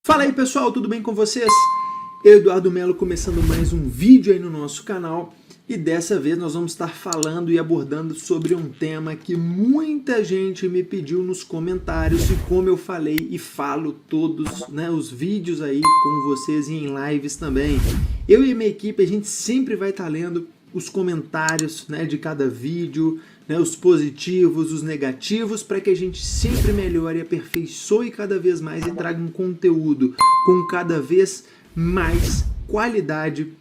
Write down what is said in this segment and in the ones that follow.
Fala aí pessoal, tudo bem com vocês? Eu, Eduardo Melo, começando mais um vídeo aí no nosso canal e dessa vez nós vamos estar falando e abordando sobre um tema que muita gente me pediu nos comentários e como eu falei e falo todos os vídeos aí com vocês e em lives também. Eu e a minha equipe, a gente sempre vai estar lendo os comentários de cada vídeo, os positivos, os negativos, para que a gente sempre melhore, aperfeiçoe cada vez mais e traga um conteúdo com cada vez mais qualidade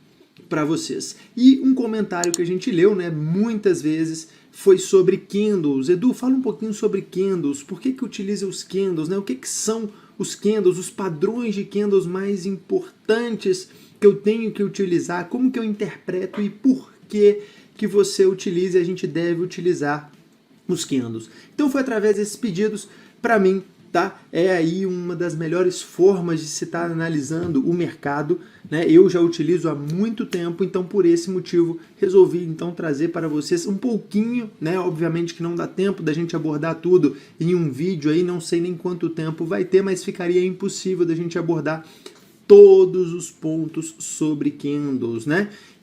para vocês. E um comentário que a gente leu muitas vezes foi sobre candles. Edu, fala um pouquinho sobre candles, por que utiliza os candles, o que são os candles, os padrões de candles mais importantes que eu tenho que utilizar, como que eu interpreto e por que você utiliza e a gente deve utilizar os candles. Então foi através desses pedidos, para mim, tá? É aí uma das melhores formas de se estar analisando o mercado, Eu já utilizo há muito tempo, então por esse motivo resolvi então trazer para vocês um pouquinho, Obviamente que não dá tempo da gente abordar tudo em um vídeo aí, não sei nem quanto tempo vai ter, mas ficaria impossível da gente abordar todos os pontos sobre candles,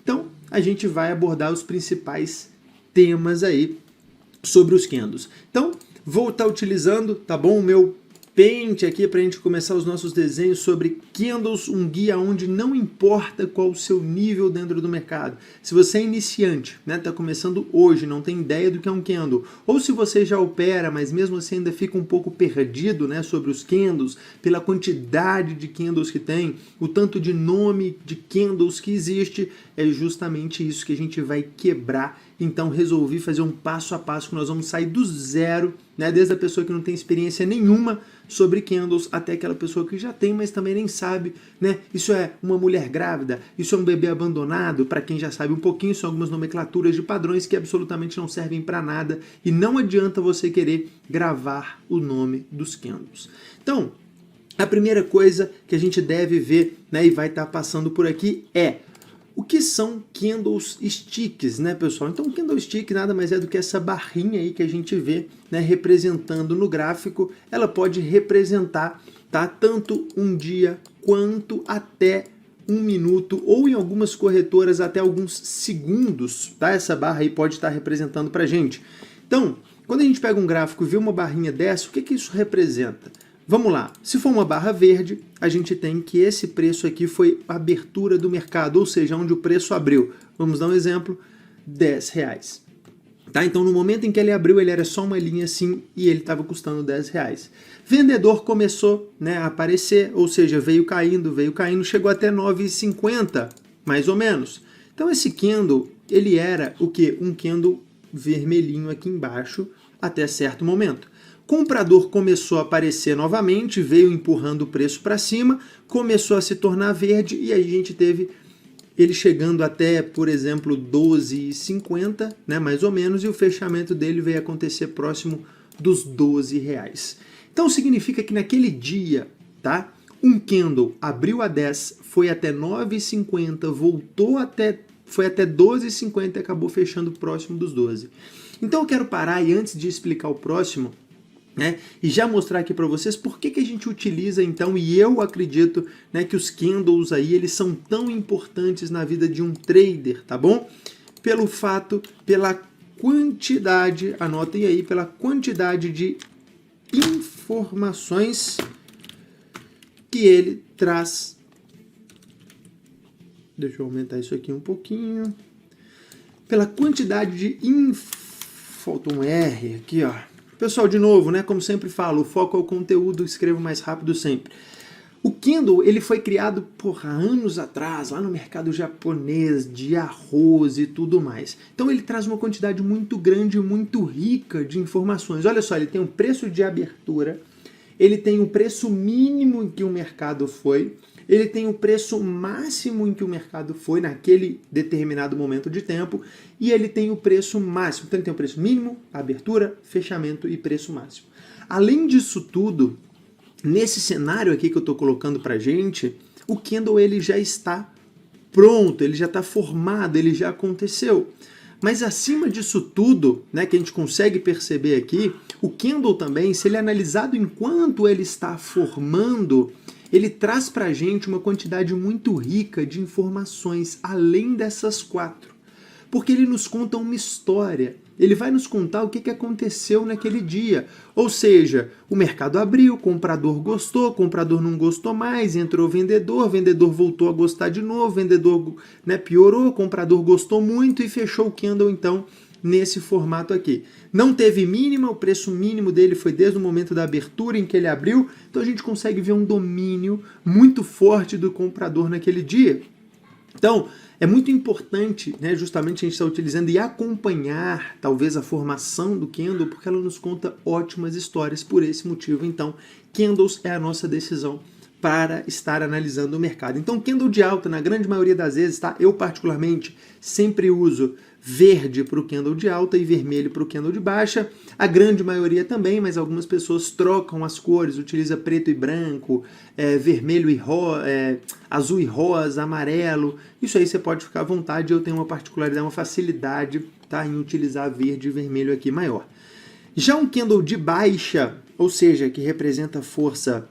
Então, a gente vai abordar os principais temas aí sobre os candles. Então, vou estar utilizando, tá bom, o meu Paint aqui para a gente começar os nossos desenhos sobre candles, um guia onde não importa qual o seu nível dentro do mercado. Se você é iniciante, tá começando hoje, não tem ideia do que é um candle, ou se você já opera, mas mesmo assim ainda fica um pouco perdido, sobre os candles, pela quantidade de candles que tem, o tanto de nome de candles que existe, é justamente isso que a gente vai quebrar. Então resolvi fazer um passo a passo que nós vamos sair do zero, desde a pessoa que não tem experiência nenhuma sobre candles até aquela pessoa que já tem, mas também nem sabe, Isso é uma mulher grávida, isso é um bebê abandonado, para quem já sabe um pouquinho, são algumas nomenclaturas de padrões que absolutamente não servem para nada e não adianta você querer gravar o nome dos candles. Então, a primeira coisa que a gente deve ver, e vai estar passando por aqui é o que são candles sticks, pessoal? Então, candlestick nada mais é do que essa barrinha aí que a gente vê, representando no gráfico. Ela pode representar, tanto um dia quanto até um minuto, ou em algumas corretoras até alguns segundos, Essa barra aí pode estar representando pra gente. Então, quando a gente pega um gráfico e vê uma barrinha dessa, o que isso representa? Vamos lá, se for uma barra verde, a gente tem que esse preço aqui foi a abertura do mercado, ou seja, onde o preço abriu. Vamos dar um exemplo, R$10. Então no momento em que ele abriu, ele era só uma linha assim e ele estava custando R$10. Vendedor começou a aparecer, ou seja, veio caindo, chegou até 9,50, mais ou menos. Então esse candle, ele era o quê? Um candle vermelhinho aqui embaixo até certo momento. Comprador começou a aparecer novamente, veio empurrando o preço para cima, começou a se tornar verde e aí a gente teve ele chegando até, por exemplo, 12,50, mais ou menos, e o fechamento dele veio acontecer próximo dos R$12. Então significa que naquele dia, um candle abriu a 10, foi até 9,50, foi até 12,50 e acabou fechando próximo dos 12. Então eu quero parar e antes de explicar o próximo, e já mostrar aqui para vocês por que a gente utiliza então, e eu acredito que os candles aí, eles são tão importantes na vida de um trader, tá bom? Pela quantidade, anotem aí, pela quantidade de informações que ele traz. Deixa eu aumentar isso aqui um pouquinho. Pela quantidade de falta um R aqui, ó. Pessoal, de novo, como sempre falo, o foco é o conteúdo, escrevo mais rápido sempre. O Kindle, ele foi criado por anos atrás, lá no mercado japonês, de arroz e tudo mais. Então ele traz uma quantidade muito grande, muito rica de informações. Olha só, ele tem um preço de abertura, ele tem o preço mínimo em que o mercado foi, ele tem o preço máximo em que o mercado foi naquele determinado momento de tempo e ele tem o preço máximo. Então ele tem o preço mínimo, abertura, fechamento e preço máximo. Além disso tudo, nesse cenário aqui que eu estou colocando para gente, o candle ele já está pronto, ele já está formado, ele já aconteceu. Mas acima disso tudo, que a gente consegue perceber aqui, o candle também, se ele é analisado enquanto ele está formando, ele traz para a gente uma quantidade muito rica de informações, além dessas 4. Porque ele nos conta uma história. Ele vai nos contar o que aconteceu naquele dia. Ou seja, o mercado abriu, o comprador gostou, o comprador não gostou mais, entrou o vendedor voltou a gostar de novo, o vendedor, né, piorou, o comprador gostou muito e fechou o candle, então, nesse formato aqui. Não teve mínima, o preço mínimo dele foi desde o momento da abertura em que ele abriu, então a gente consegue ver um domínio muito forte do comprador naquele dia. Então, é muito importante, né, justamente a gente está utilizando e acompanhar, talvez, a formação do candle, porque ela nos conta ótimas histórias por esse motivo. Então, candles é a nossa decisão para estar analisando o mercado. Então, candle de alta, na grande maioria das vezes, tá? Eu, particularmente, sempre uso verde para o candle de alta e vermelho para o candle de baixa. A grande maioria também, mas algumas pessoas trocam as cores, utiliza preto e branco, vermelho e azul e rosa, amarelo. Isso aí você pode ficar à vontade. Eu tenho uma particularidade, uma facilidade, tá, em utilizar verde e vermelho aqui maior. Já um candle de baixa, ou seja, que representa força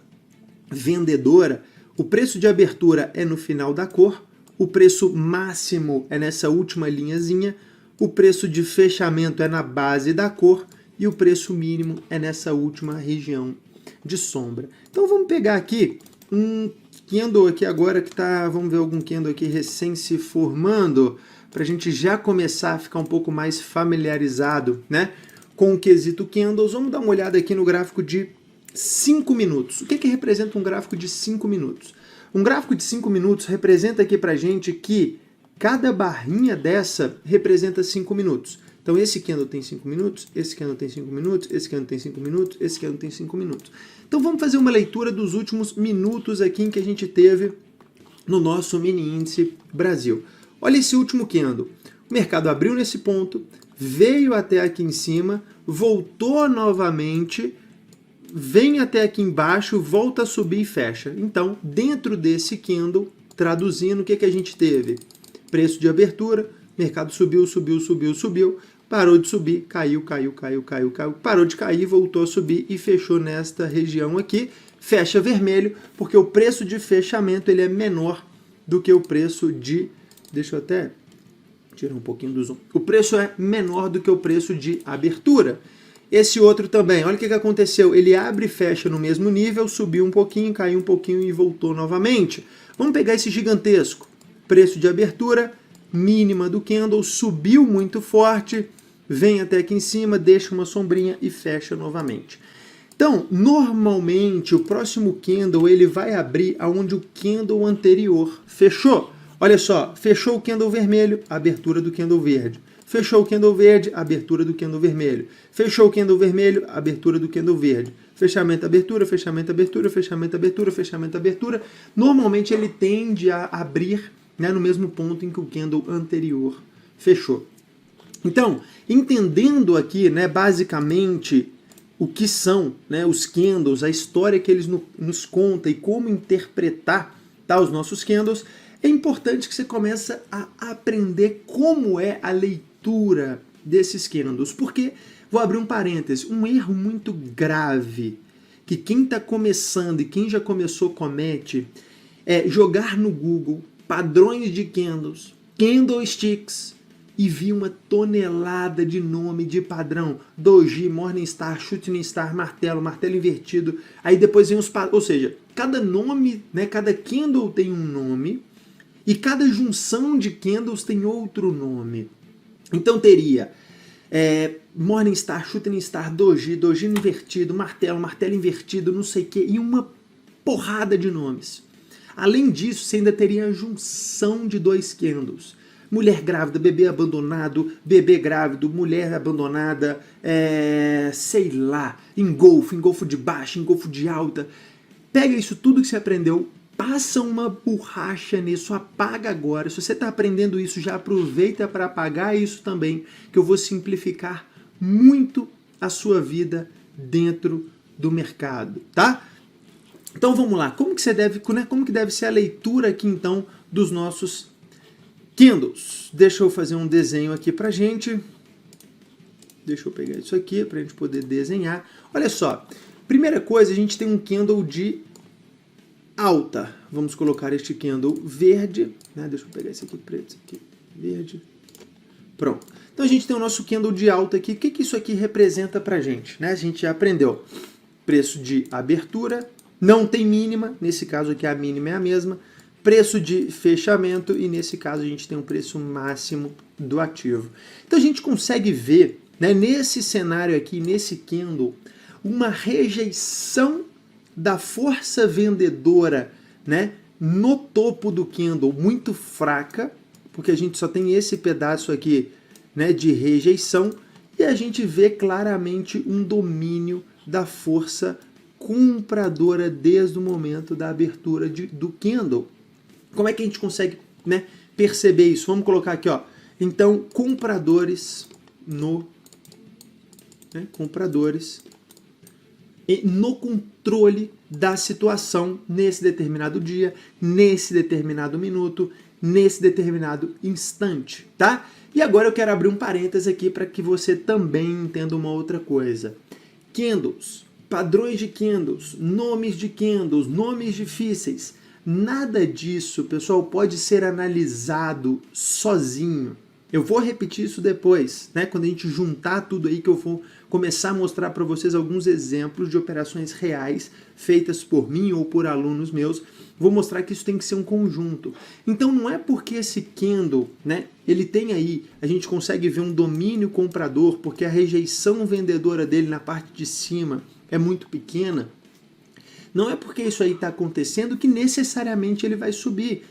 vendedora, o preço de abertura é no final da cor, o preço máximo é nessa última linhazinha, o preço de fechamento é na base da cor e o preço mínimo é nessa última região de sombra. Então vamos pegar aqui um candle aqui agora que tá, vamos ver algum candle aqui recém se formando, para a gente já começar a ficar um pouco mais familiarizado, né, com o quesito candles. Vamos dar uma olhada aqui no gráfico de 5 minutos. O que representa um gráfico de 5 minutos? Um gráfico de 5 minutos representa aqui pra gente que cada barrinha dessa representa 5 minutos. Então esse candle tem 5 minutos, esse candle tem 5 minutos, esse candle tem 5 minutos, esse candle tem 5 minutos. Então vamos fazer uma leitura dos últimos minutos aqui em que a gente teve no nosso mini índice Brasil. Olha esse último candle. O mercado abriu nesse ponto, veio até aqui em cima, voltou novamente, vem até aqui embaixo, volta a subir e fecha. Então, dentro desse candle, traduzindo, o que a gente teve? Preço de abertura, mercado subiu, subiu, subiu, subiu, parou de subir, caiu, caiu, caiu, caiu, caiu, parou de cair, voltou a subir e fechou nesta região aqui. Fecha vermelho, porque o preço de fechamento ele é menor do que o preço de... Deixa eu até tirar um pouquinho do zoom. O preço é menor do que o preço de abertura. Esse outro também, olha o que aconteceu, ele abre e fecha no mesmo nível, subiu um pouquinho, caiu um pouquinho e voltou novamente. Vamos pegar esse gigantesco, preço de abertura, mínima do candle, subiu muito forte, vem até aqui em cima, deixa uma sombrinha e fecha novamente. Então, normalmente, o próximo candle ele vai abrir aonde o candle anterior fechou. Olha só, fechou o candle vermelho, abertura do candle verde. Fechou o candle verde, abertura do candle vermelho. Fechou o candle vermelho, abertura do candle verde. Fechamento, abertura, fechamento, abertura, fechamento, abertura, fechamento, abertura. Normalmente ele tende a abrir, né, no mesmo ponto em que o candle anterior fechou. Então, entendendo aqui, né, basicamente o que são, né, os candles, a história que eles nos contam e como interpretar, tá, os nossos candles, é importante que você comece a aprender como é a leitura desses candles. Porque, vou abrir um parêntese, um erro muito grave que quem está começando e quem já começou comete é jogar no Google padrões de candles, candlesticks, e vi uma tonelada de nome de padrão. Doji, Morningstar, Shooting Star, martelo, martelo invertido. Aí depois vem os padrões. Ou seja, cada nome, né, cada candle tem um nome e cada junção de candles tem outro nome. Então teria Morningstar, Shooting Star, Doji, Doji invertido, martelo, martelo invertido, não sei o que, e uma porrada de nomes. Além disso, você ainda teria a junção de dois candles. Mulher grávida, bebê abandonado, bebê grávido, mulher abandonada, sei lá, engolfo de baixa, engolfo de alta. Pega isso tudo que você aprendeu, passa uma borracha nisso, apaga agora. Se você está aprendendo isso, já aproveita para apagar isso também, que eu vou simplificar muito a sua vida dentro do mercado, tá? Então vamos lá, como que deve ser a leitura aqui então dos nossos candles? Deixa eu fazer um desenho aqui pra gente. Deixa eu pegar isso aqui pra gente poder desenhar. Olha só, primeira coisa, a gente tem um candle de alta. Vamos colocar este candle verde, né? Deixa eu pegar esse aqui preto, esse aqui verde. Pronto. Então a gente tem o nosso candle de alta aqui. O que, que isso aqui representa pra gente, né? A gente já aprendeu preço de abertura, não tem mínima, nesse caso aqui a mínima é a mesma, preço de fechamento e nesse caso a gente tem um preço máximo do ativo. Então a gente consegue ver, né, nesse cenário aqui, nesse candle, uma rejeição da força vendedora, né, no topo do candle muito fraca, porque a gente só tem esse pedaço aqui, né, de rejeição, e a gente vê claramente um domínio da força compradora desde o momento da abertura do candle. Como é que a gente consegue, né, perceber isso? Vamos colocar aqui, ó. Então, compradores no controle da situação nesse determinado dia, nesse determinado minuto, nesse determinado instante, tá? E agora eu quero abrir um parênteses aqui para que você também entenda uma outra coisa. Candles, padrões de candles, nomes difíceis, nada disso, pessoal, pode ser analisado sozinho. Eu vou repetir isso depois, né? Quando a gente juntar tudo aí que eu vou começar a mostrar para vocês alguns exemplos de operações reais feitas por mim ou por alunos meus, vou mostrar que isso tem que ser um conjunto. Então não é porque esse candle, né, ele tem aí, a gente consegue ver um domínio comprador, porque a rejeição vendedora dele na parte de cima é muito pequena, não é porque isso aí está acontecendo que necessariamente ele vai subir,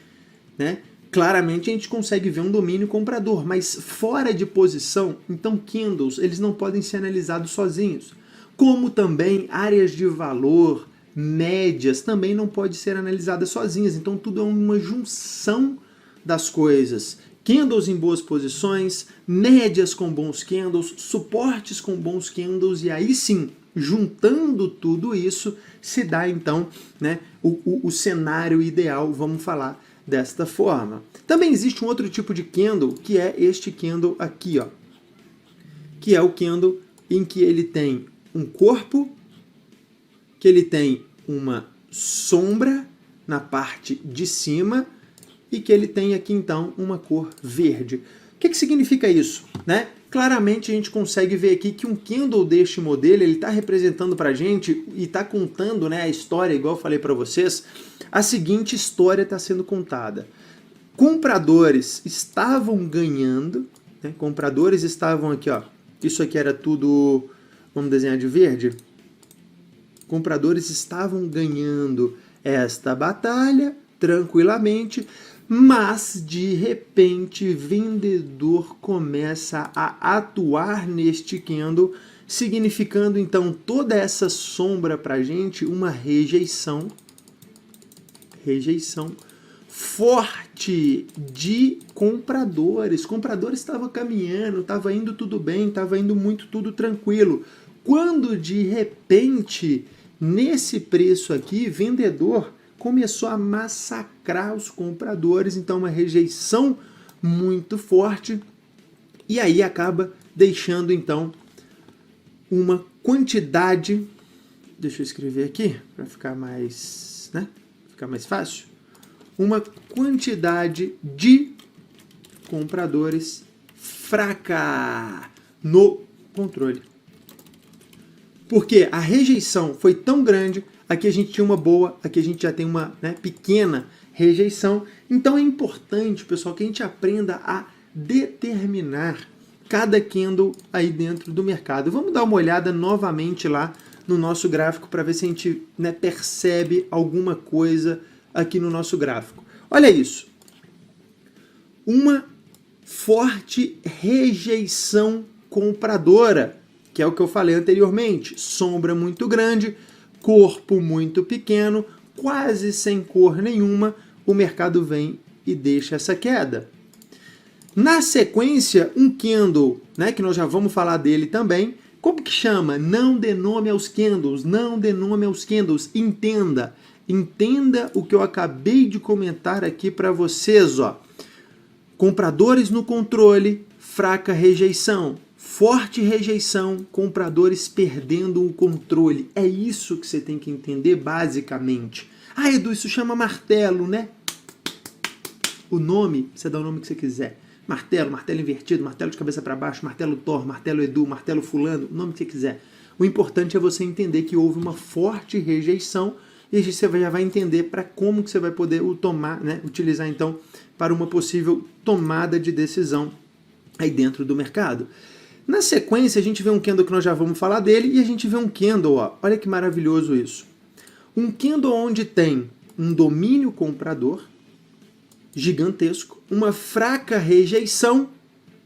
né? Claramente a gente consegue ver um domínio comprador, mas fora de posição, então candles, eles não podem ser analisados sozinhos. Como também áreas de valor, médias, também não podem ser analisadas sozinhas. Então tudo é uma junção das coisas. Candles em boas posições, médias com bons candles, suportes com bons candles, e aí sim, juntando tudo isso, se dá então, né, o cenário ideal, vamos falar desta forma. Também existe um outro tipo de candle, que é este candle aqui, ó, que é o candle em que ele tem um corpo, que ele tem uma sombra na parte de cima e que ele tem aqui então uma cor verde. O que significa isso, né? Claramente a gente consegue ver aqui que um candle deste modelo, ele está representando para a gente e está contando, né, a história, igual eu falei para vocês, a seguinte história está sendo contada. Compradores estavam ganhando, né, compradores estavam aqui, ó, isso aqui era tudo, vamos desenhar de verde? Compradores estavam ganhando esta batalha tranquilamente, mas de repente vendedor começa a atuar neste candle, significando então toda essa sombra para a gente uma rejeição forte de compradores. Compradores estavam caminhando, estava indo tudo bem, estava indo muito tudo tranquilo. Quando de repente, nesse preço aqui, vendedor começou a massacrar os compradores, então uma rejeição muito forte, e aí acaba deixando então uma quantidade, deixa eu escrever aqui para ficar mais, né, ficar mais fácil, uma quantidade de compradores fraca no controle. Porque a rejeição foi tão grande, aqui a gente tinha uma boa, aqui a gente já tem uma, né, pequena rejeição. Então é importante, pessoal, que a gente aprenda a determinar cada candle aí dentro do mercado. Vamos dar uma olhada novamente lá no nosso gráfico para ver se a gente, né, percebe alguma coisa aqui no nosso gráfico. Olha isso. Uma forte rejeição compradora, que é o que eu falei anteriormente. Sombra muito grande, corpo muito pequeno, quase sem cor nenhuma, o mercado vem e deixa essa queda. Na sequência, um candle, né, que nós já vamos falar dele também. Como que chama? Não dê nome aos candles, não dê nome aos candles. Entenda o que eu acabei de comentar aqui para vocês, ó. Compradores no controle, fraca rejeição. Forte rejeição, compradores perdendo o controle. É isso que você tem que entender basicamente. Ah, Edu, isso chama martelo, né? O nome, você dá o nome que você quiser. Martelo, martelo invertido, martelo de cabeça para baixo, martelo Thor, martelo Edu, martelo fulano, o nome que você quiser. O importante é você entender que houve uma forte rejeição e você já vai entender para como que você vai poder tomar, né, utilizar então para uma possível tomada de decisão aí dentro do mercado. Na sequência, a gente vê um candle que nós já vamos falar dele e a gente vê um candle, ó, olha que maravilhoso isso. Um candle onde tem um domínio comprador gigantesco, uma fraca rejeição,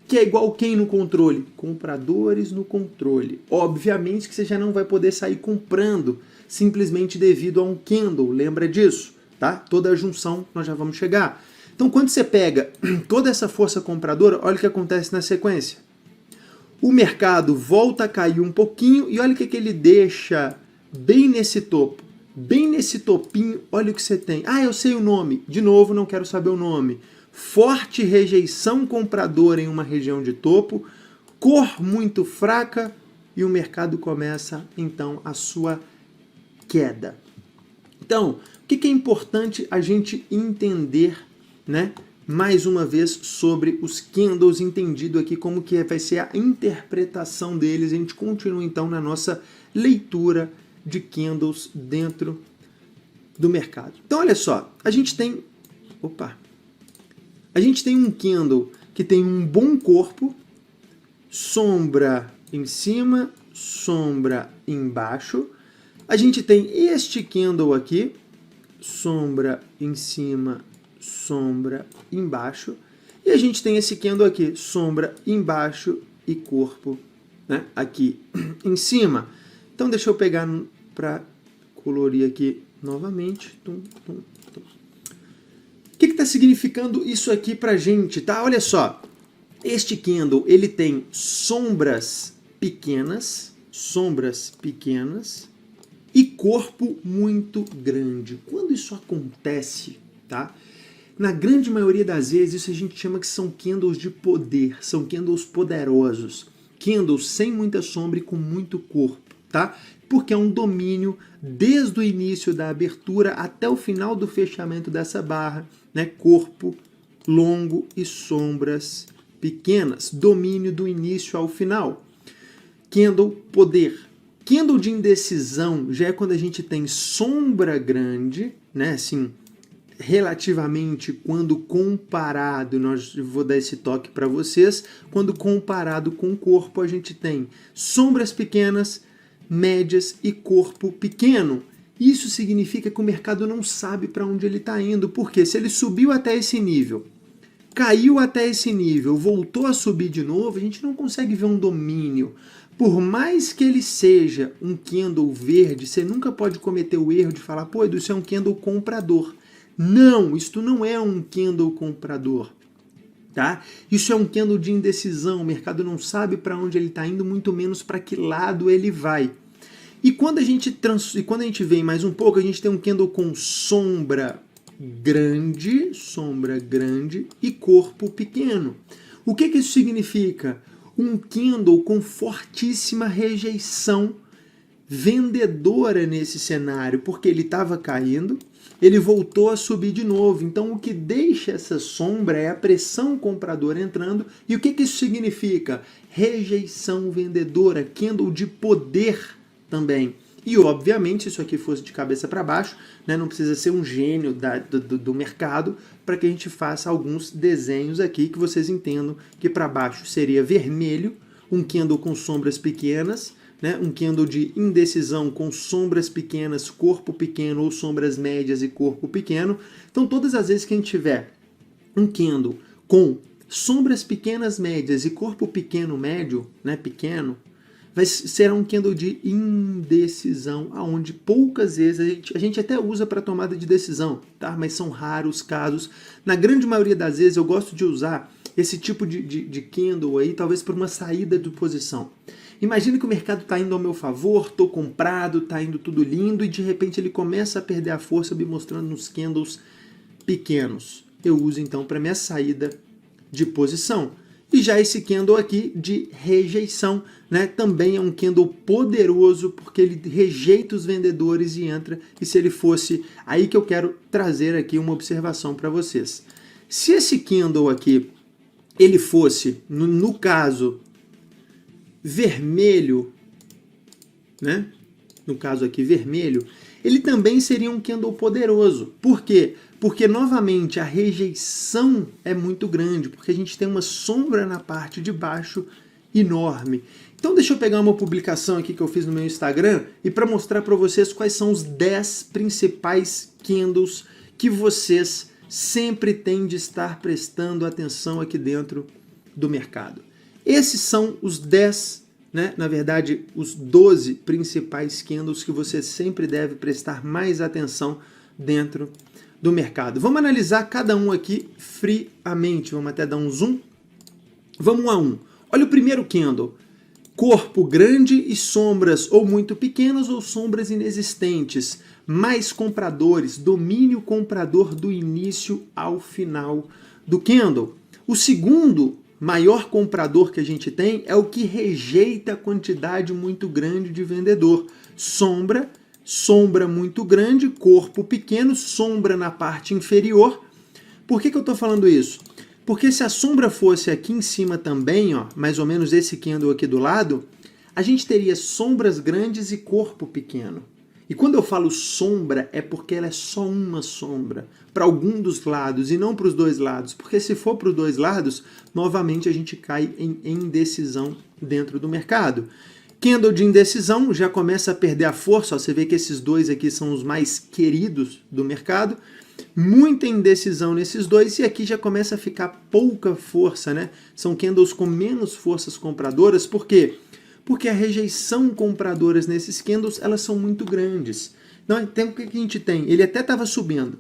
que é igual quem no controle? Compradores no controle. Obviamente que você já não vai poder sair comprando simplesmente devido a um candle, lembra disso, tá? Toda a junção nós já vamos chegar. Então quando você pega toda essa força compradora, olha o que acontece na sequência. O mercado volta a cair um pouquinho e olha o que ele deixa bem nesse topo. Bem nesse topinho, olha o que você tem. Ah, eu sei o nome. De novo, não quero saber o nome. Forte rejeição compradora em uma região de topo, cor muito fraca e o mercado começa, então, a sua queda. Então, o que é importante a gente entender, né? Mais uma vez sobre os candles, entendido aqui como que vai ser a interpretação deles. A gente continua, então, na nossa leitura de candles dentro do mercado. Então, olha só, a gente tem um candle que tem um bom corpo, sombra em cima, sombra embaixo. A gente tem este candle aqui, sombra em cima, sombra embaixo. E a gente tem esse candle aqui, sombra embaixo e corpo, né, aqui em cima. Então deixa eu pegar para colorir aqui novamente. O que está significando isso aqui para a gente, tá? Olha só, este candle ele tem sombras pequenas e corpo muito grande. Quando isso acontece, tá? Na grande maioria das vezes isso a gente chama que são candles de poder, são candles poderosos, candles sem muita sombra e com muito corpo. Tá? Porque é um domínio desde o início da abertura até o final do fechamento dessa barra, né? Corpo longo e sombras pequenas, domínio do início ao final. Candle poder. Candle de indecisão já é quando a gente tem sombra grande, né? Assim, relativamente quando comparado, vou dar esse toque para vocês, quando comparado com o corpo a gente tem sombras pequenas, médias e corpo pequeno. Isso significa que o mercado não sabe para onde ele está indo, porque se ele subiu até esse nível, caiu até esse nível, voltou a subir de novo, a gente não consegue ver um domínio. Por mais que ele seja um candle verde, você nunca pode cometer o erro de falar, pô, Edu, isso é um candle comprador. Não, isto não é um candle comprador. Tá? Isso é um candle de indecisão, o mercado não sabe para onde ele está indo, muito menos para que lado ele vai. E quando a gente vem mais um pouco, a gente tem um candle com sombra grande e corpo pequeno. O que isso significa? Um candle com fortíssima rejeição vendedora nesse cenário, porque ele estava caindo, ele voltou a subir de novo. Então o que deixa essa sombra é a pressão compradora entrando. E o que isso significa? Rejeição vendedora, candle de poder também. E obviamente, se isso aqui fosse de cabeça para baixo, né, não precisa ser um gênio do mercado para que a gente faça alguns desenhos aqui que vocês entendam que para baixo seria vermelho, um candle com sombras pequenas, né, um candle de indecisão com sombras pequenas, corpo pequeno, ou sombras médias e corpo pequeno. Então todas as vezes que a gente tiver um candle com sombras pequenas, médias e corpo pequeno, médio, né, pequeno, será um candle de indecisão, onde poucas vezes a gente até usa para tomada de decisão, tá? Mas são raros casos. Na grande maioria das vezes eu gosto de usar esse tipo de candle aí, talvez por uma saída de posição. Imagina que o mercado está indo ao meu favor, estou comprado, está indo tudo lindo e de repente ele começa a perder a força me mostrando nos candles pequenos. Eu uso então para minha saída de posição. E já esse candle aqui de rejeição, né, também é um candle poderoso, porque ele rejeita os vendedores e entra. E se ele fosse, aí que eu quero trazer aqui uma observação para vocês. Se esse candle aqui, ele fosse, no caso, vermelho, né, no caso aqui vermelho, ele também seria um candle poderoso. Por quê? Porque, novamente, a rejeição é muito grande, porque a gente tem uma sombra na parte de baixo enorme. Então, deixa eu pegar uma publicação aqui que eu fiz no meu Instagram e para mostrar para vocês quais são os 10 principais candles que vocês sempre têm de estar prestando atenção aqui dentro do mercado. Esses são os 10, né? Na verdade, os 12 principais candles que você sempre deve prestar mais atenção dentro do mercado. Vamos analisar cada um aqui friamente. Vamos até dar um zoom. Vamos a um. Olha o primeiro candle. Corpo grande e sombras ou muito pequenas ou sombras inexistentes. Mais compradores. Domínio comprador do início ao final do candle. O segundo maior comprador que a gente tem é o que rejeita a quantidade muito grande de vendedor. Sombra muito grande, corpo pequeno, sombra na parte inferior. Por que eu estou falando isso? Porque se a sombra fosse aqui em cima também, ó, mais ou menos esse candle aqui do lado, a gente teria sombras grandes e corpo pequeno. E quando eu falo sombra, é porque ela é só uma sombra, para algum dos lados e não para os dois lados. Porque se for para os dois lados, novamente a gente cai em indecisão dentro do mercado. Candle de indecisão já começa a perder a força, ó, você vê que esses dois aqui são os mais queridos do mercado. Muita indecisão nesses dois e aqui já começa a ficar pouca força, né? São candles com menos forças compradoras, por quê? Porque a rejeição compradoras nesses candles, elas são muito grandes. Então, o que a gente tem? Ele até estava subindo,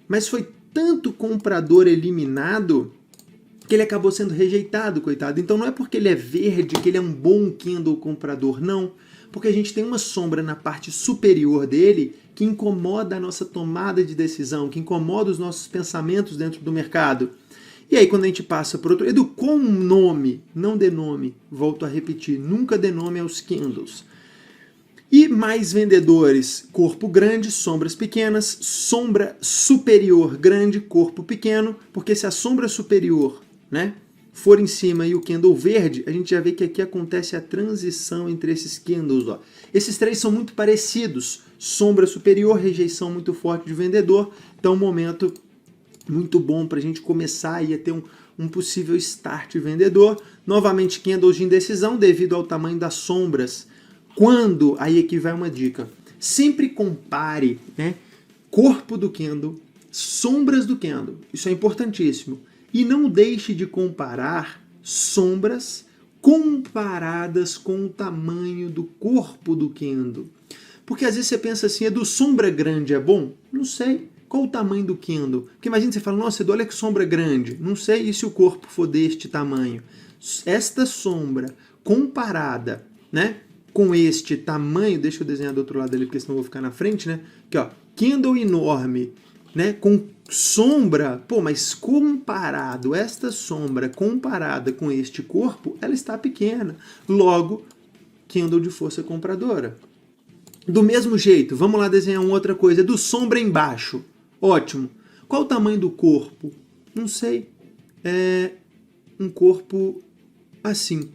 mas foi tanto comprador eliminado que ele acabou sendo rejeitado, coitado. Então não é porque ele é verde que ele é um bom candle comprador, não. Porque a gente tem uma sombra na parte superior dele que incomoda a nossa tomada de decisão, que incomoda os nossos pensamentos dentro do mercado. E aí quando a gente passa por outro... Edu, com nome, não dê nome, volto a repetir, nunca dê nome aos candles. E mais vendedores, corpo grande, sombras pequenas, sombra superior grande, corpo pequeno, porque se a sombra superior, né, for em cima e o candle verde, a gente já vê que aqui acontece a transição entre esses candles. Ó. Esses três são muito parecidos, sombra superior, rejeição muito forte de vendedor, então um momento muito bom para a gente começar aí a ter um possível start vendedor. Novamente candles de indecisão devido ao tamanho das sombras. Quando, aí aqui vai uma dica, sempre compare, né, corpo do candle, sombras do candle, isso é importantíssimo. E não deixe de comparar sombras comparadas com o tamanho do corpo do candle. Porque às vezes você pensa assim, Edu, sombra grande é bom? Não sei. Qual o tamanho do candle? Porque imagina você fala, nossa, Edu, olha que sombra grande. Não sei e se o corpo for deste tamanho. Esta sombra comparada, né, com este tamanho, deixa eu desenhar do outro lado ali, porque senão eu vou ficar na frente, né? Aqui, ó, candle enorme, né, com sombra, pô, mas comparado, esta sombra comparada com este corpo, ela está pequena. Logo, candle de força compradora. Do mesmo jeito, vamos lá desenhar uma outra coisa, do sombra embaixo. Ótimo. Qual o tamanho do corpo? Não sei. É um corpo assim.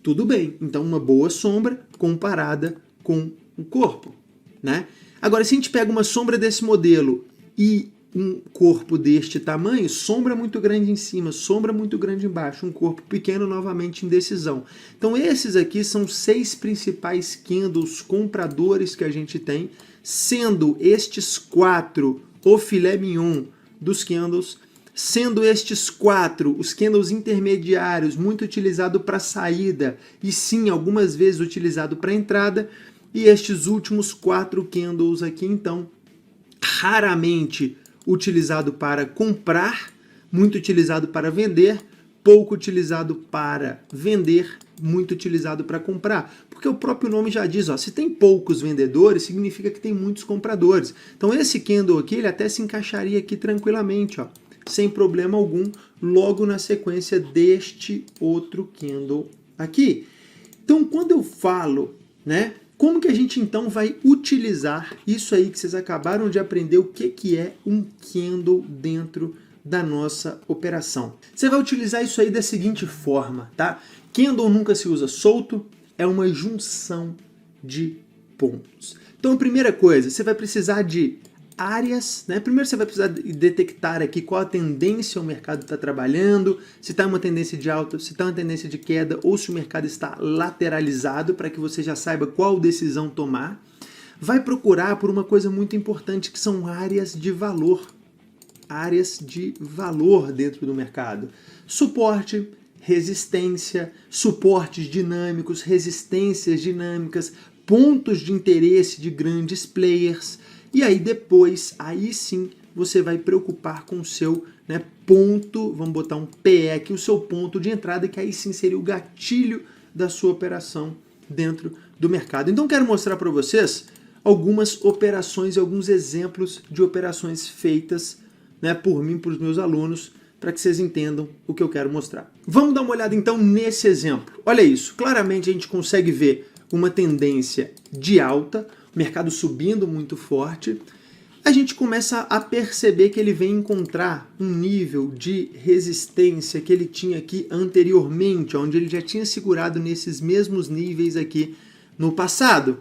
Tudo bem. Então, uma boa sombra comparada com o corpo, né? Agora, se a gente pega uma sombra desse modelo e um corpo deste tamanho, sombra muito grande em cima, sombra muito grande embaixo, um corpo pequeno, novamente indecisão. Então esses aqui são 6 principais candles compradores que a gente tem, sendo estes 4 o filé mignon dos candles, sendo estes 4 os candles intermediários, muito utilizado para saída e sim, algumas vezes utilizado para entrada, e estes últimos 4 candles aqui, então, raramente utilizado para comprar, muito utilizado para vender, pouco utilizado para vender, muito utilizado para comprar. Porque o próprio nome já diz, ó, se tem poucos vendedores, significa que tem muitos compradores. Então esse candle aqui, ele até se encaixaria aqui tranquilamente, ó. sem problema algum, logo na sequência deste outro candle aqui. Então, quando eu falo, né, como que a gente então vai utilizar isso aí que vocês acabaram de aprender, o que é um candle dentro da nossa operação? Você vai utilizar isso aí da seguinte forma, tá? Candle nunca se usa solto, é uma junção de pontos. Então, a primeira coisa, você vai precisar de áreas, né? Primeiro você vai precisar detectar aqui qual a tendência o mercado está trabalhando, se está uma tendência de alta, se está uma tendência de queda, ou se o mercado está lateralizado, para que você já saiba qual decisão tomar. Vai procurar por uma coisa muito importante, que são áreas de valor. Áreas de valor dentro do mercado. Suporte, resistência, suportes dinâmicos, resistências dinâmicas, pontos de interesse de grandes players. E aí depois, aí sim, você vai preocupar com o seu, né, ponto, vamos botar um PE aqui, o seu ponto de entrada, que aí sim seria o gatilho da sua operação dentro do mercado. Então quero mostrar para vocês algumas operações e alguns exemplos de operações feitas, né, por mim, por os meus alunos, para que vocês entendam o que eu quero mostrar. Vamos dar uma olhada então nesse exemplo. Olha isso, claramente a gente consegue ver uma tendência de alta, o mercado subindo muito forte. A gente começa a perceber que ele vem encontrar um nível de resistência que ele tinha aqui anteriormente, onde ele já tinha segurado nesses mesmos níveis aqui no passado.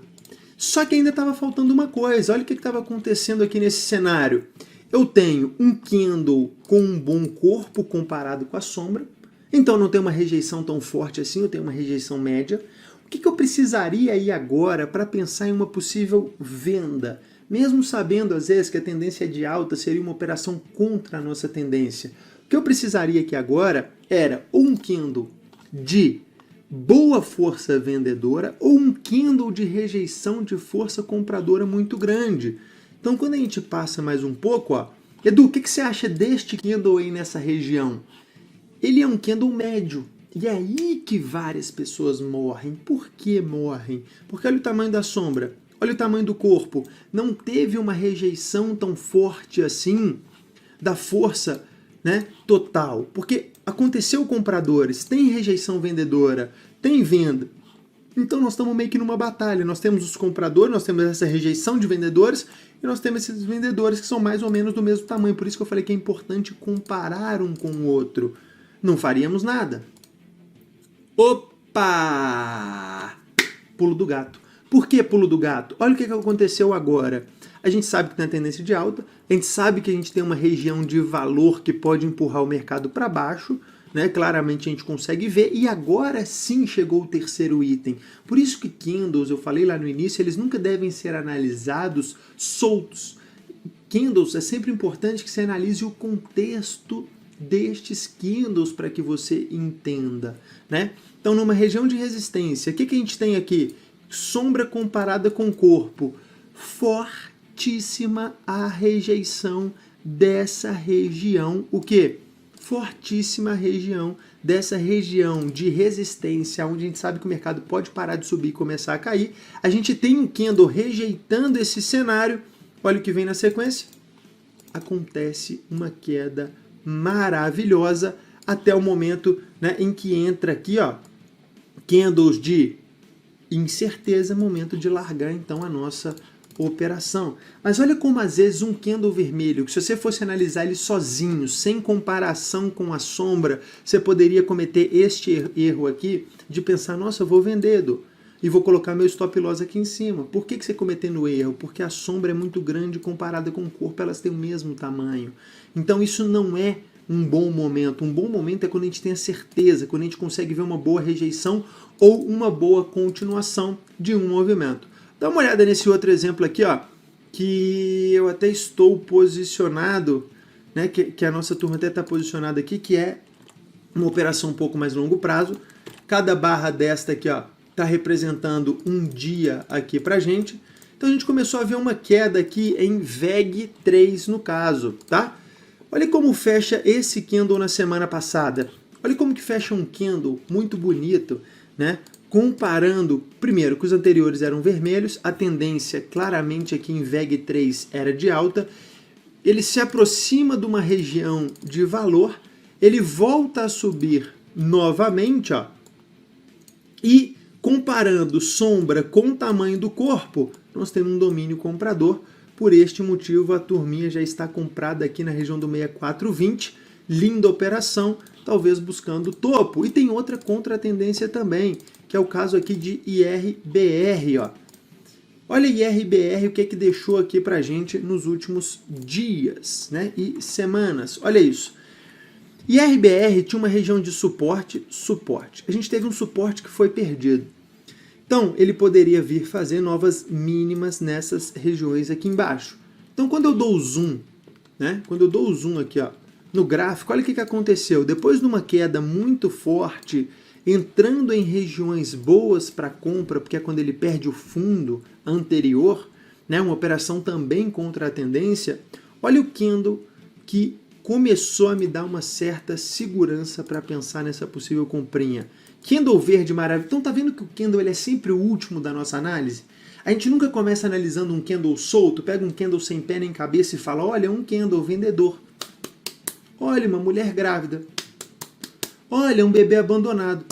Só que ainda estava faltando uma coisa, olha o que estava acontecendo aqui nesse cenário. Eu tenho um candle com um bom corpo comparado com a sombra, então não tem uma rejeição tão forte assim, eu tenho uma rejeição média. O que eu precisaria aí agora para pensar em uma possível venda? Mesmo sabendo, às vezes, que a tendência de alta seria uma operação contra a nossa tendência. O que eu precisaria aqui agora era um candle de boa força vendedora ou um candle de rejeição de força compradora muito grande. Então, quando a gente passa mais um pouco, ó, Edu, o que você acha deste candle aí nessa região? Ele é um candle médio. E é aí que várias pessoas morrem. Por que morrem? Porque olha o tamanho da sombra, olha o tamanho do corpo. Não teve uma rejeição tão forte assim da força, né, total. Porque aconteceu compradores, tem rejeição vendedora, tem venda. Então nós estamos meio que numa batalha. Nós temos os compradores, nós temos essa rejeição de vendedores e nós temos esses vendedores que são mais ou menos do mesmo tamanho. Por isso que eu falei que é importante comparar um com o outro. Não faríamos nada. Opa! Pulo do gato. Por que pulo do gato? Olha o que aconteceu agora. A gente sabe que tem a tendência de alta, a gente sabe que a gente tem uma região de valor que pode empurrar o mercado para baixo, né? Claramente a gente consegue ver, e agora sim chegou o terceiro item. Por isso que candles, eu falei lá no início, eles nunca devem ser analisados soltos. Candles, é sempre importante que você analise o contexto destes candles para que você entenda, né? Então, numa região de resistência, o que a gente tem aqui? Sombra comparada com corpo. Fortíssima a rejeição dessa região. O quê? Fortíssima região dessa região de resistência, onde a gente sabe que o mercado pode parar de subir e começar a cair. A gente tem um candle rejeitando esse cenário. Olha o que vem na sequência. Acontece uma queda maravilhosa até o momento, né, em que entra aqui, ó, candles de incerteza, momento de largar então a nossa operação. Mas olha como às vezes um candle vermelho, que se você fosse analisar ele sozinho, sem comparação com a sombra, você poderia cometer este erro aqui de pensar, nossa, eu vou vender, Edu, e vou colocar meu stop loss aqui em cima. Por que você cometendo o erro? Porque a sombra é muito grande comparada com o corpo, elas têm o mesmo tamanho. Então isso não é um bom momento. Um bom momento é quando a gente tem a certeza, quando a gente consegue ver uma boa rejeição ou uma boa continuação de um movimento. Dá uma olhada nesse outro exemplo aqui, ó, que eu até estou posicionado, né, que a nossa turma até está posicionada aqui, que é uma operação um pouco mais longo prazo. Cada barra desta aqui, ó, está representando um dia aqui pra gente. Então a gente começou a ver uma queda aqui em VEG3 no caso, tá? Olha como fecha esse candle na semana passada. Olha como que fecha um candle muito bonito, né? Comparando, primeiro, que os anteriores eram vermelhos, a tendência claramente aqui em VEG3 era de alta. ele se aproxima de uma região de valor, ele volta a subir novamente, ó, e comparando sombra com o tamanho do corpo, nós temos um domínio comprador. Por este motivo, a turminha já está comprada aqui na região do 6420. Linda operação, talvez buscando topo. E tem outra contratendência também, que é o caso aqui de IRBR. Ó. Olha IRBR, o que deixou aqui pra gente nos últimos dias, né, e semanas. Olha isso. IRBR tinha uma região de suporte. A gente teve um suporte que foi perdido. Então, ele poderia vir fazer novas mínimas nessas regiões aqui embaixo. Então, quando eu dou o zoom, né? Quando eu dou o zoom aqui, ó, no gráfico, olha o que aconteceu. Depois de uma queda muito forte, entrando em regiões boas para compra, porque é quando ele perde o fundo anterior, né? Uma operação também contra a tendência. Olha o candle que começou a me dar uma certa segurança para pensar nessa possível comprinha. Candle verde maravilhoso. Então tá vendo que o candle ele é sempre o último da nossa análise? A gente nunca começa analisando um candle solto, pega um candle sem pé nem cabeça e fala, olha, um candle vendedor. Olha, uma mulher grávida. Olha, um bebê abandonado.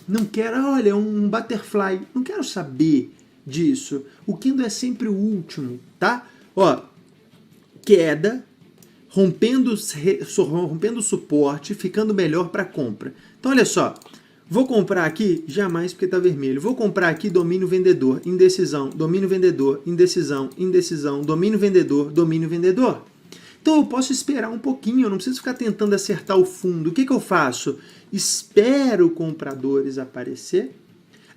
Não quero, olha, um butterfly. Não quero saber disso. O candle é sempre o último, tá? Ó, queda, rompendo o suporte, ficando melhor para compra. Então, olha só. Vou comprar aqui? Jamais, porque está vermelho. Vou comprar aqui domínio vendedor, indecisão, domínio vendedor, indecisão, indecisão, domínio vendedor, domínio vendedor. Então eu posso esperar um pouquinho, eu não preciso ficar tentando acertar o fundo. O que eu faço? Espero compradores aparecer.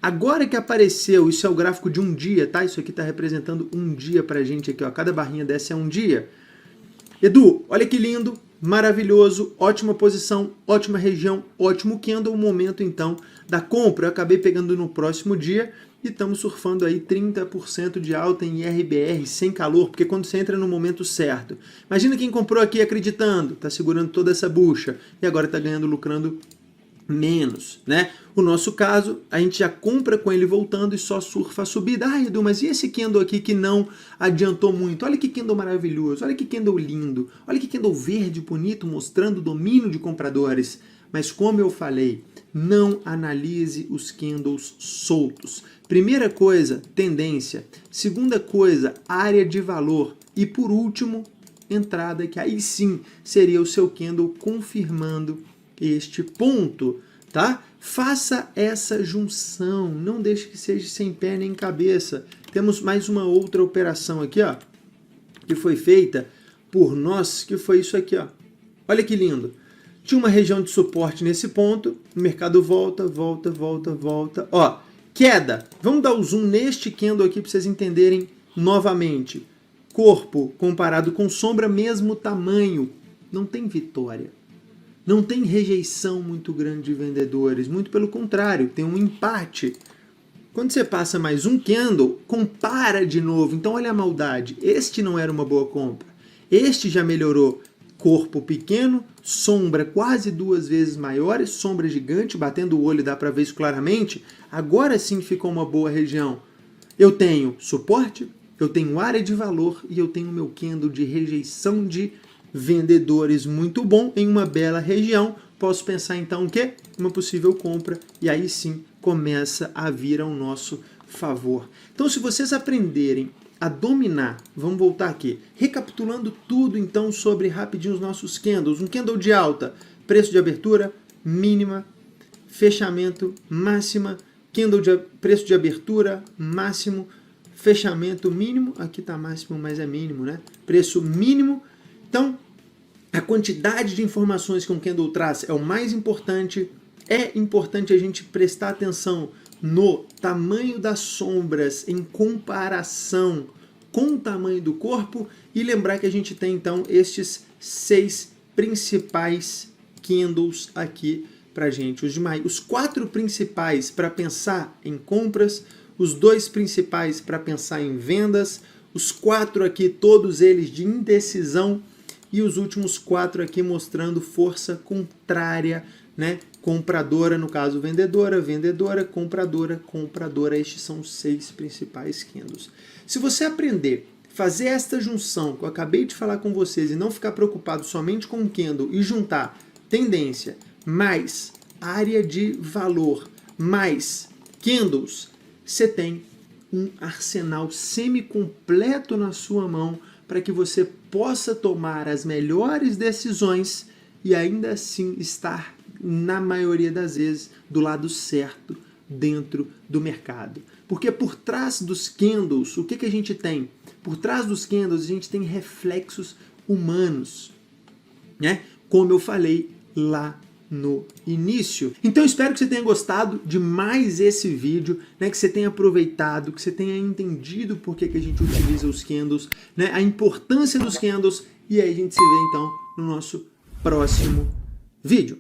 Agora que apareceu, isso é o gráfico de um dia, tá? Isso aqui está representando um dia para a gente aqui, ó. Cada barrinha dessa é um dia. Edu, olha que lindo. Maravilhoso, ótima posição, ótima região, ótimo candle, o momento então da compra. Eu acabei pegando no próximo dia e estamos surfando aí 30% de alta em IRBR sem calor, porque quando você entra no momento certo. Imagina quem comprou aqui acreditando, está segurando toda essa bucha e agora está ganhando, lucrando menos, né? O nosso caso, a gente já compra com ele voltando e só surfa a subida. Ah, Edu, mas e esse candle aqui que não adiantou muito? Olha que candle maravilhoso, olha que candle lindo, olha que candle verde bonito, mostrando o domínio de compradores. Mas como eu falei, não analise os candles soltos. Primeira coisa, tendência. Segunda coisa, área de valor. E por último, entrada, que aí sim seria o seu candle confirmando este ponto, tá? Faça essa junção, não deixe que seja sem pé nem cabeça. Temos mais uma outra operação aqui, ó, que foi feita por nós, que foi isso aqui, ó. Olha que lindo. Tinha uma região de suporte nesse ponto, o mercado volta, volta, volta, volta. Ó, queda. Vamos dar o zoom neste candle aqui para vocês entenderem novamente. Corpo comparado com sombra, mesmo tamanho. Não tem vitória. Não tem rejeição muito grande de vendedores, muito pelo contrário, tem um empate. Quando você passa mais um candle, compara de novo. Então olha a maldade, este não era uma boa compra. Este já melhorou. Corpo pequeno, sombra quase 2 vezes maior, sombra gigante, batendo o olho dá para ver isso claramente. Agora sim ficou uma boa região. Eu tenho suporte, eu tenho área de valor e eu tenho meu candle de rejeição de vendedores muito bom em uma bela região. Posso pensar então o quê? Uma possível compra e aí sim começa a vir ao nosso favor. Então se vocês aprenderem a dominar, vamos voltar aqui, recapitulando tudo então sobre rapidinho os nossos candles. Um candle de alta, preço de abertura, mínima, fechamento, máxima, candle de preço de abertura, máximo, fechamento mínimo, aqui está máximo, mas é mínimo, né? Preço mínimo. Então, a quantidade de informações que um candle traz é o mais importante. É importante a gente prestar atenção no tamanho das sombras em comparação com o tamanho do corpo e lembrar que a gente tem então estes 6 principais candles aqui pra gente. Os 4 principais para pensar em compras, os 2 principais para pensar em vendas, os 4 aqui, todos eles de indecisão, e os últimos 4 aqui mostrando força contrária, né? Compradora, no caso vendedora, vendedora, compradora, compradora. Estes são os 6 principais candles. Se você aprender fazer esta junção que eu acabei de falar com vocês e não ficar preocupado somente com o candle e juntar tendência mais área de valor mais candles, você tem um arsenal semi-completo na sua mão para que você possa tomar as melhores decisões e ainda assim estar, na maioria das vezes, do lado certo dentro do mercado. Porque por trás dos candles, o que a gente tem? Por trás dos candles a gente tem reflexos humanos, né? Como eu falei lá no início. Então espero que você tenha gostado de mais esse vídeo, né, que você tenha aproveitado, que você tenha entendido por que a gente utiliza os candles, né, a importância dos candles, e aí a gente se vê então no nosso próximo vídeo.